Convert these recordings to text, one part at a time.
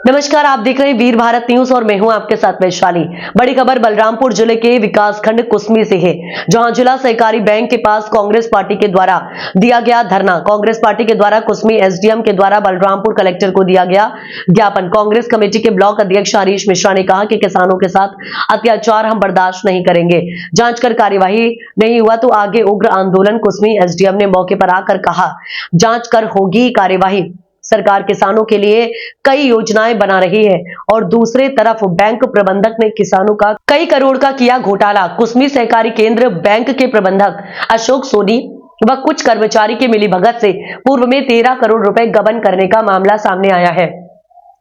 नमस्कार, आप देख रहे हैं वीर भारत न्यूज और मैं हूं आपके साथ वैशाली। बड़ी खबर बलरामपुर जिले के विकासखंड कुसमी से है, जहां जिला सहकारी बैंक के पास कांग्रेस पार्टी के द्वारा दिया गया धरना। कांग्रेस पार्टी के द्वारा कुसमी एसडीएम के द्वारा बलरामपुर कलेक्टर को दिया गया ज्ञापन। कांग्रेस कमेटी के ब्लॉक अध्यक्ष हरीश मिश्रा ने कहा कि किसानों के साथ अत्याचार हम बर्दाश्त नहीं करेंगे। जांच कर कार्यवाही नहीं हुआ तो आगे उग्र आंदोलन। कुसमी एसडीएम ने मौके पर आकर कहा, जांच कर होगी कार्यवाही। सरकार किसानों के लिए कई योजनाएं बना रही है और दूसरे तरफ बैंक प्रबंधक ने किसानों का कई करोड़ का किया घोटाला। कुसमी सहकारी केंद्र बैंक के प्रबंधक अशोक सोनी व कुछ कर्मचारी के मिलीभगत से पूर्व में 13 करोड़ रुपए गबन करने का मामला सामने आया है,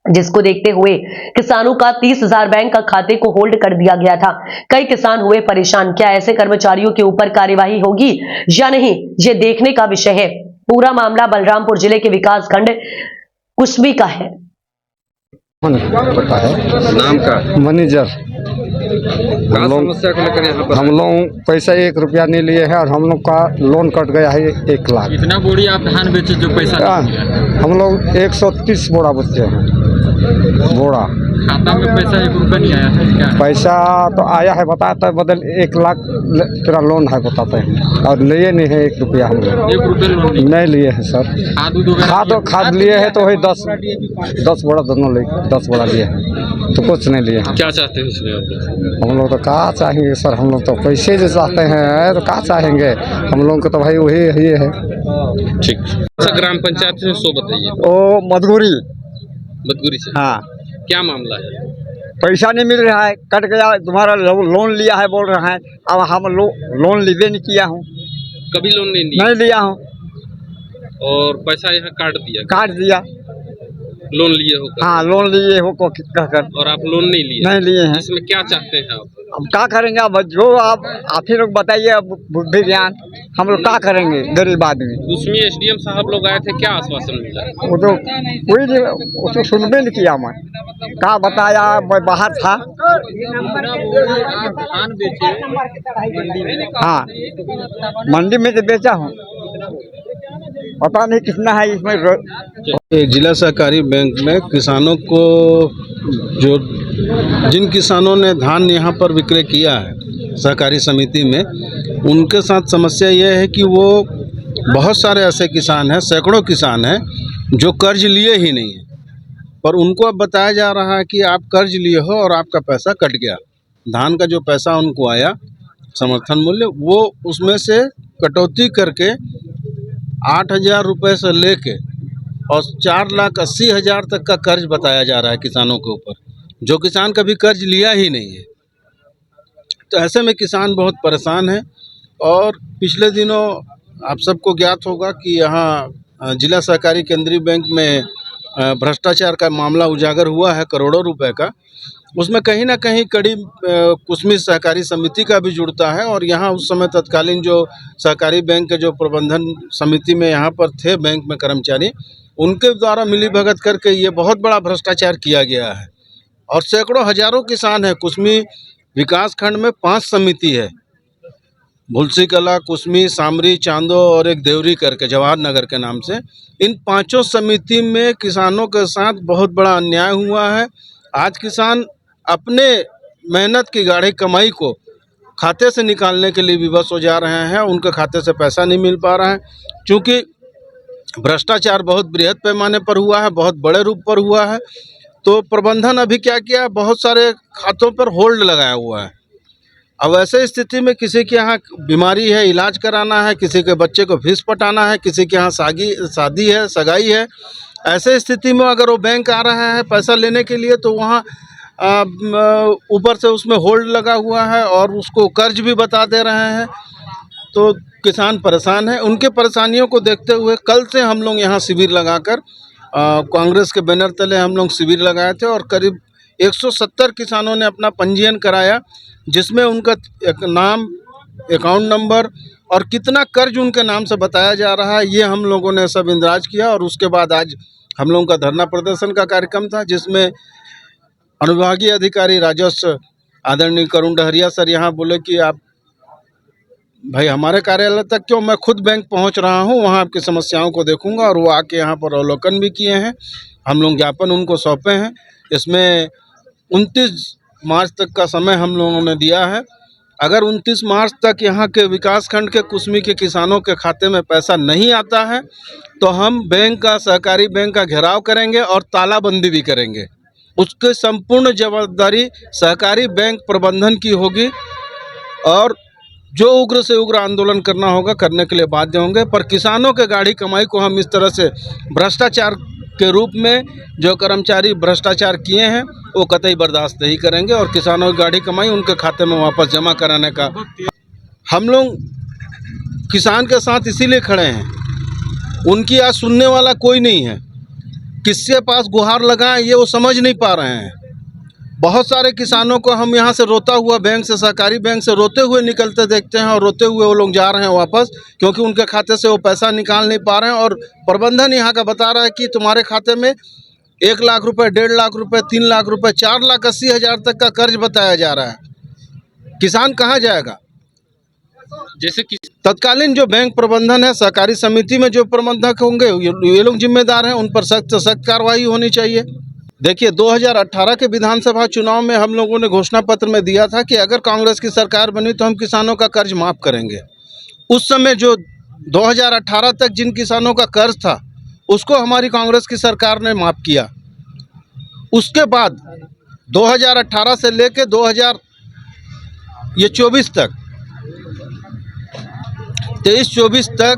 जिसको देखते हुए किसानों का 30,000 बैंक का खाते को होल्ड कर दिया गया था। कई किसान हुए परेशान। क्या ऐसे कर्मचारियों के ऊपर कार्यवाही होगी या नहीं, ये देखने का विषय है। पूरा मामला बलरामपुर जिले के विकासखंड कुसमी का है। पता है नाम का मैनेजर। समस्या को लेकर यहाँ पर हम लोग पैसा 1 रुपया नहीं लिए हैं और हम लोग का लोन कट गया है 1 लाख। इतना बोरी आप धान बेचे जो पैसा नहीं मिला? हम लोग 130 बोरा बचे हैं बोरा। खाता में पैसा 1 रुपया नहीं आया था क्या? पैसा तो आया है, बताता है बदल 1 लाख तेरा लोन है बताते हैं, और लिए नहीं है 1 रुपया हम लोग 1 रुपया लोन नहीं लिए हैं सर। खाद लिए है तो वही 10 बोरा दोनों ले 10 बोरा लिए हैं, तो कुछ नहीं लिए हैं। क्या चाहते हैं इसमें आप? हम लोग तो कहाँ चाहेंगे सर, हम लोग तो पैसे जो चाहते हैं तो कहाँ चाहेंगे। हम लोग को तो भाई वही ये है। ठीक। अच्छा, ग्राम पंचायत से सो बताइए। ओ मधुरी से। हाँ, क्या मामला है? पैसा नहीं मिल रहा है, कट गया। तुम्हारा लोन लिया है बोल रहा है, अब हम लोन लीवे नहीं किया हूँ। कभी लोन नहीं लिया? नहीं लिया हूँ और पैसा यहाँ काट दिया। लोन लिए हो? हाँ, लोन लिए हो को कहकर। और आप लोन नहीं लिए? नहीं लिए हैं। इसमें क्या चाहते हैं आप? अब क्या करेंगे, अब जो आप ही लोग बताइए। अब बुद्धि ज्ञान हम लोग क्या करेंगे, गरीब आदमी। कुसमी एसडीएम साहब लोग आए थे, क्या आश्वासन मिला? वो तो कोई नहीं, उसको सुनबे नहीं किया। मैं क्या बताया, मैं बाहर था। धान बेचे मंडी में? हाँ, मंडी में तो बेचा हूँ, पता नहीं कितना है इसमें। जिला सहकारी बैंक में किसानों को जिन किसानों ने धान यहाँ पर विक्रय किया है सहकारी समिति में, उनके साथ समस्या यह है कि वो बहुत सारे ऐसे किसान हैं, सैकड़ों किसान हैं जो कर्ज लिए ही नहीं है, पर उनको अब बताया जा रहा है कि आप कर्ज लिए हो और आपका पैसा कट गया। धान का जो पैसा उनको आया समर्थन मूल्य, वो उसमें से कटौती करके 8,000 रुपये से लेके और 4,80,000 तक का कर्ज बताया जा रहा है किसानों के ऊपर, जो किसान कभी कर्ज लिया ही नहीं है। तो ऐसे में किसान बहुत परेशान है। और पिछले दिनों आप सबको ज्ञात होगा कि यहाँ जिला सहकारी केंद्रीय बैंक में भ्रष्टाचार का मामला उजागर हुआ है करोड़ों रुपए का। उसमें कहीं ना कहीं कड़ी कुसमी सहकारी समिति का भी जुड़ता है। और यहाँ उस समय तत्कालीन जो सहकारी बैंक के जो प्रबंधन समिति में यहाँ पर थे बैंक में कर्मचारी, उनके द्वारा मिलीभगत करके ये बहुत बड़ा भ्रष्टाचार किया गया है। और सैकड़ों हजारों किसान हैं। कुसमी विकासखंड में 5 समिति है, भुलसी कला, कुसमी, सामरी, चांदो और एक देवरी करके जवाहर नगर के नाम से। इन 5 समिति में किसानों के साथ बहुत बड़ा अन्याय हुआ है। आज किसान अपने मेहनत की गाढ़ी कमाई को खाते से निकालने के लिए विवश हो जा रहे हैं। उनके खाते से पैसा नहीं मिल पा रहा है, क्योंकि भ्रष्टाचार बहुत बृहद पैमाने पर हुआ है, बहुत बड़े रूप पर हुआ है। तो प्रबंधन अभी क्या किया, बहुत सारे खातों पर होल्ड लगाया हुआ है। अब ऐसे स्थिति में किसी के यहाँ बीमारी है, इलाज कराना है, किसी के बच्चे को फीस पटाना है, किसी के यहाँ शादी है, सगाई है, ऐसे स्थिति में अगर वो बैंक आ रहा है पैसा लेने के लिए, तो वहाँ ऊपर से उसमें होल्ड लगा हुआ है और उसको कर्ज भी बता दे रहे हैं। तो किसान परेशान है। उनके परेशानियों को देखते हुए कल से हम लोग यहाँ शिविर लगाकर कांग्रेस के बैनर तले हम लोग शिविर लगाए थे और करीब 170 किसानों ने अपना पंजीयन कराया, जिसमें उनका एक नाम, अकाउंट नंबर और कितना कर्ज उनके नाम से बताया जा रहा है, ये हम लोगों ने सब इंदराज किया। और उसके बाद आज हम लोगों का धरना प्रदर्शन का कार्यक्रम था, जिसमें अनुविभागीय अधिकारी राजस्व आदरणीय करुण डहरिया सर यहाँ बोले कि आप भाई हमारे कार्यालय तक क्यों, मैं खुद बैंक पहुँच रहा हूँ, वहाँ आपकी समस्याओं को देखूँगा। और वो आके यहाँ पर अवलोकन भी किए हैं। हम लोग ज्ञापन उनको सौंपे हैं इसमें 29 मार्च तक का समय हम लोगों ने दिया है। अगर 29 मार्च तक यहाँ के विकासखंड के कुसमी के किसानों के खाते में पैसा नहीं आता है तो हम बैंक का, सहकारी बैंक का घेराव करेंगे और तालाबंदी भी करेंगे। उसकी संपूर्ण जवाबदारी सहकारी बैंक प्रबंधन की होगी और जो उग्र से उग्र आंदोलन करना होगा करने के लिए बाध्य होंगे। पर किसानों के गाढ़ी कमाई को हम इस तरह से भ्रष्टाचार के रूप में जो कर्मचारी भ्रष्टाचार किए हैं वो कतई बर्दाश्त नहीं करेंगे और किसानों की गाढ़ी कमाई उनके खाते में वापस जमा कराने का हम लोग किसान के साथ इसीलिए खड़े हैं। उनकी आज सुनने वाला कोई नहीं है। किसके पास गुहार लगाएं ये वो समझ नहीं पा रहे हैं। बहुत सारे किसानों को हम यहाँ से रोता हुआ बैंक से, सहकारी बैंक से रोते हुए निकलते देखते हैं और रोते हुए वो लोग जा रहे हैं वापस, क्योंकि उनके खाते से वो पैसा निकाल नहीं पा रहे हैं। और प्रबंधन यहाँ का बता रहा है कि तुम्हारे खाते में 1 लाख रुपए, 1.5 लाख रुपए, 3 लाख रुपए, 4,80,000 तक का कर्ज बताया जा रहा है। किसान कहाँ जाएगा? जैसे कि तत्कालीन जो बैंक प्रबंधन है, सहकारी समिति में जो प्रबंधक होंगे ये लोग जिम्मेदार हैं, उन पर सख्त से सख्त कार्रवाई होनी चाहिए। देखिए 2018 के विधानसभा चुनाव में हम लोगों ने घोषणा पत्र में दिया था कि अगर कांग्रेस की सरकार बनी तो हम किसानों का कर्ज माफ़ करेंगे। उस समय जो 2018 तक जिन किसानों का कर्ज था उसको हमारी कांग्रेस की सरकार ने माफ़ किया। उसके बाद 2018 से लेकर 2024 तक 23-24 तक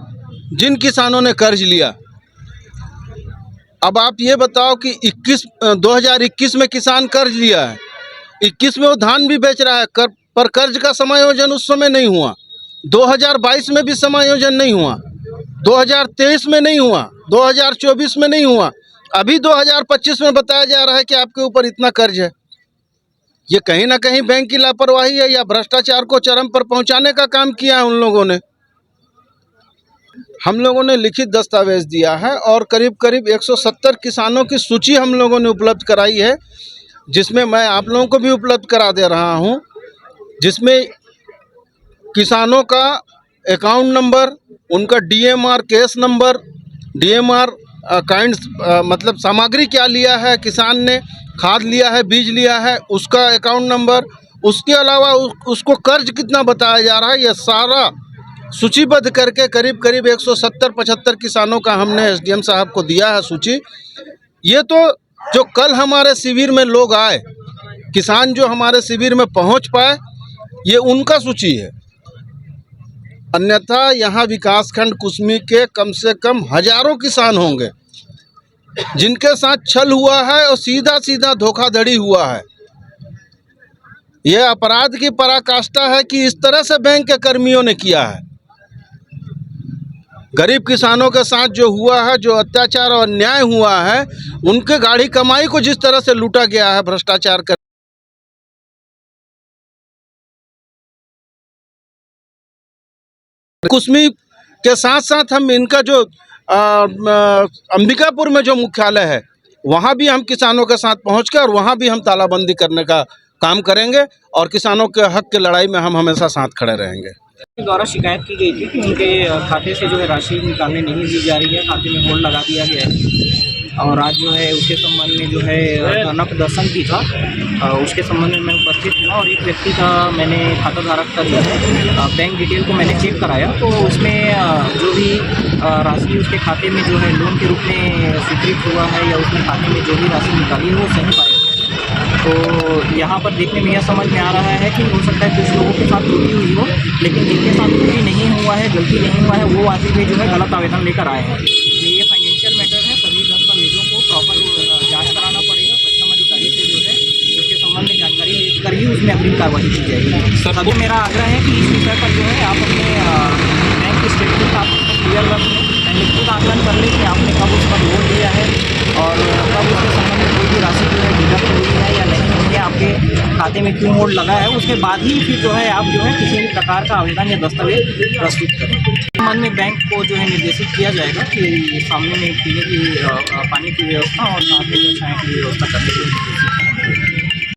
जिन किसानों ने कर्ज लिया, अब आप ये बताओ कि 2021 में किसान कर्ज लिया है, 21 में वो धान भी बेच रहा है पर कर्ज का समायोजन उस समय नहीं हुआ। 2022 में भी समायोजन नहीं हुआ, 2023 में नहीं हुआ, 2024 में नहीं हुआ, अभी 2025 में बताया जा रहा है कि आपके ऊपर इतना कर्ज है। ये कहीं ना कहीं बैंक की लापरवाही है या भ्रष्टाचार को चरम पर पहुंचाने का काम किया है उन लोगों ने। हम लोगों ने लिखित दस्तावेज दिया है और करीब करीब 170 किसानों की सूची हम लोगों ने उपलब्ध कराई है, जिसमें मैं आप लोगों को भी उपलब्ध करा दे रहा हूं, जिसमें किसानों का अकाउंट नंबर, उनका DMR case number, DMR kinds मतलब सामग्री क्या लिया है किसान ने, खाद लिया है, बीज लिया है, उसका अकाउंट नंबर, उसके अलावा उसको कर्ज कितना बताया जा रहा है, यह सारा सूचीबद्ध करके करीब करीब 170-75 किसानों का हमने एसडीएम साहब को दिया है सूची। ये तो जो कल हमारे शिविर में लोग आए, किसान जो हमारे शिविर में पहुंच पाए, ये उनका सूची है। अन्यथा यहाँ विकासखंड कुसमी के कम से कम हजारों किसान होंगे जिनके साथ छल हुआ है और सीधा सीधा धोखाधड़ी हुआ है। यह अपराध की पराकाष्ठा है कि इस तरह से बैंक के कर्मियों ने किया है। गरीब किसानों के साथ जो हुआ है, जो अत्याचार और अन्याय हुआ है, उनके गाढ़ी कमाई को जिस तरह से लूटा गया है भ्रष्टाचार कर कुसमी के साथ साथ हम इनका जो अंबिकापुर में जो मुख्यालय है वहाँ भी हम किसानों के साथ पहुँच कर और वहाँ भी हम तालाबंदी करने का काम करेंगे और किसानों के हक की लड़ाई में हम हमेशा साथ खड़े रहेंगे। द्वारा शिकायत की गई थी कि उनके खाते से जो है राशि निकालने नहीं दी जा रही है, खाते में होल्ड लगा दिया गया है और आज जो है उसके संबंध में जो है धरना प्रदर्शन भी था। उसके संबंध में मैं उपस्थित हुआ और एक व्यक्ति का मैंने खाता धारक का जो है बैंक डिटेल को मैंने चेक कराया तो उसमें जो भी राशि उसके खाते में जो है लोन के रूप में स्वीकृत हुआ है या उसने खाते में जो भी राशि निकाली है वो सही पाया। तो यहाँ पर देखने में यह समझ में आ रहा है कि हो सकता है कुछ लोगों के साथ त्रुटि हुई हो, लेकिन जिनके साथ त्रुटि नहीं हुआ है, गलती नहीं हुआ है, वो आदमी भी जो है गलत आवेदन लेकर आए हैं। ये फाइनेंशियल मैटर है, सभी दस्तावेजों को प्रॉपर जांच कराना पड़ेगा सक्षम अधिकारी से जो है उसके संबंध में जानकारी लेकर ही उसमें अग्रिम कार्रवाई की जाएगी। सभी मेरा आग्रह है कि इस विषय पर जो है आप अपने बैंक स्टेटमेंट आप क्लियर रख लें, खुद आकलन कर लें कि आपने कब उस पर लोन लिया है और कब उसके संबंध में कोई भी राशि जो है डिडक्ट हुई है या नहीं हुई है, आपके खाते में क्यों होल्ड लगा है। उसके बाद ही फिर जो है आप जो है किसी भी प्रकार का आवेदन या दस्तावेज प्रस्तुत करें। संबंध में बैंक को जो है निर्देशित किया जाएगा कि सामने में पीने की पानी की व्यवस्था और साथ में छाया की व्यवस्था करने के लिए